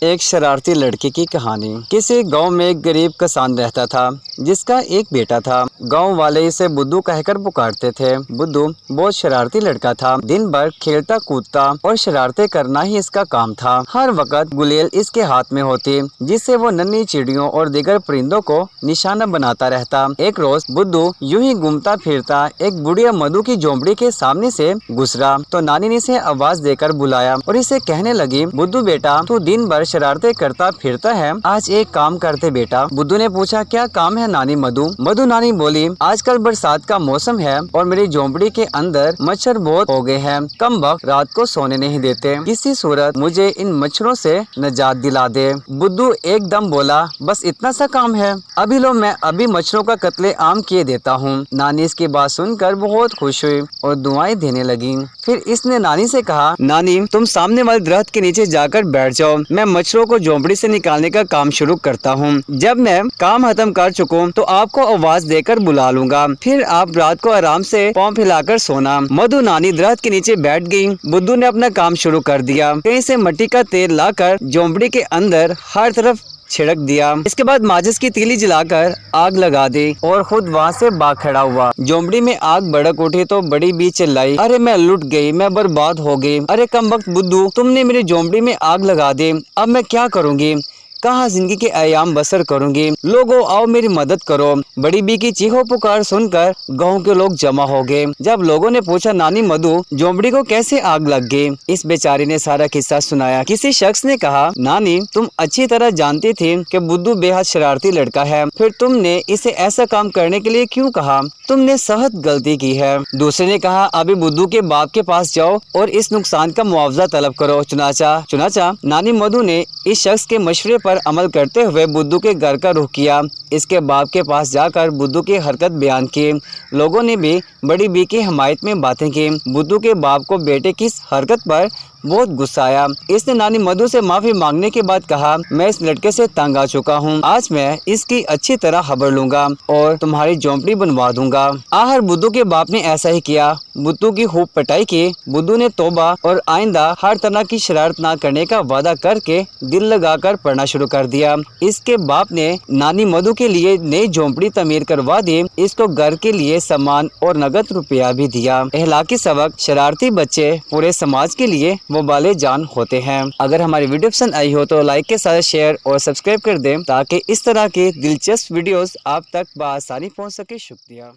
एक शरारती लड़के की कहानी। किसी गांव में एक गरीब किसान रहता था जिसका एक बेटा था। गांव वाले इसे बुद्धू कहकर पुकारते थे। बुद्धू बहुत शरारती लड़का था। दिन भर खेलता कूदता और शरारतें करना ही इसका काम था। हर वक्त गुलेल इसके हाथ में होती जिससे वो नन्ही चिड़ियों और दीगर परिंदों को निशाना बनाता रहता। एक रोज बुद्धू यूं ही घूमता फिरता एक बुढ़िया मधु की झोंपड़ी के सामने से गुजरा तो नानी ने इसे आवाज देकर बुलाया और इसे कहने लगी, बुद्धू बेटा, तू दिन भर शरारतें करता फिरता है, आज एक काम करते बेटा। बुद्धू ने पूछा, क्या काम है नानी मधु? मधु नानी बोली, आजकल बरसात का मौसम है और मेरी झोंपड़ी के अंदर मच्छर बहुत हो गए हैं। कम वक्त रात को सोने नहीं देते। किसी सूरत मुझे इन मच्छरों से निजात दिला दे। बुद्धू एकदम बोला, बस इतना सा काम है? अभी लो, मैं अभी मच्छरों का कत्ले आम किए देता हूँ। नानी इसकी बात सुनकर बहुत खुश हुई और दुआएं देने लगी। फिर इसने नानी से कहा, नानी तुम सामने वाले दरख्त के नीचे जाकर बैठ जाओ, मैं मच्छरों को झोंपड़ी से निकालने का काम शुरू करता हूँ। जब मैं काम खत्म कर चुकूं तो आपको आवाज देकर बुला लूंगा, फिर आप रात को आराम से पाँव फैलाकर सोना। मधु नानी दरख्त के नीचे बैठ गई। बुद्धू ने अपना काम शुरू कर दिया। कहीं से मिट्टी का तेल लाकर झोंपड़ी के अंदर हर तरफ छिड़क दिया। इसके बाद माचिस की तीली जलाकर आग लगा दी और खुद वहाँ से भाग खड़ा हुआ। झोंपड़ी में आग भड़क उठी तो बड़ी बी चिल्लाई, अरे मैं लुट गई, मैं बर्बाद हो गई। अरे कम वक्त बुद्धू, तुमने मेरी झोंपड़ी में आग लगा दी, अब मैं क्या करूँगी? कहाँ जिंदगी के अयाम बसर करूंगी? लोगों आओ मेरी मदद करो। बड़ी बी की चीखों पुकार सुनकर गांव के लोग जमा हो गए। जब लोगों ने पूछा, नानी मधु झोंपड़ी को कैसे आग लग गई? इस बेचारी ने सारा किस्सा सुनाया। किसी शख्स ने कहा, नानी तुम अच्छी तरह जानती थी कि बुद्धू बेहद शरारती लड़का है, फिर तुमने इसे ऐसा काम करने के लिए क्यों कहा? तुमने सख्त गलती की है। दूसरे ने कहा, अभी बुद्धू के बाप के पास जाओ और इस नुकसान का मुआवजा तलब करो। चुनाचा नानी मधु ने इस शख्स के मशवरे पर अमल करते हुए बुद्धू के घर का रुख किया। इसके बाप के पास जाकर बुद्धू की हरकत बयान की। लोगों ने भी बड़ी बी की हिमायत में बातें की। बुद्धू के बाप को बेटे की इस हरकत पर बहुत गुस्सा आया। इसने नानी मधु से माफी मांगने के बाद कहा, मैं इस लड़के से तंग आ चुका हूँ, आज मैं इसकी अच्छी तरह खबर लूंगा और तुम्हारी झोंपड़ी बनवा दूंगा। आखिर बुद्धू के बाप ने ऐसा ही किया। बुद्धू की खूब पिटाई की। बुद्धू ने तौबा और आइंदा हर तरह की शरारत न करने का वादा करके दिल लगाकर पढ़ना शुरू कर दिया। इसके बाप ने नानी मधु के लिए नई झोंपड़ी तमीर करवा दी। इसको घर के लिए सामान और नगद रुपया भी दिया। अखलाकी सबक, शरारती बच्चे पूरे समाज के लिए वबाले जान होते हैं। अगर हमारी वीडियो पसंद आई हो तो लाइक के साथ शेयर और सब्सक्राइब कर दें ताकि इस तरह के दिलचस्प वीडियोस आप तक बआसानी पहुंच सके। शुक्रिया।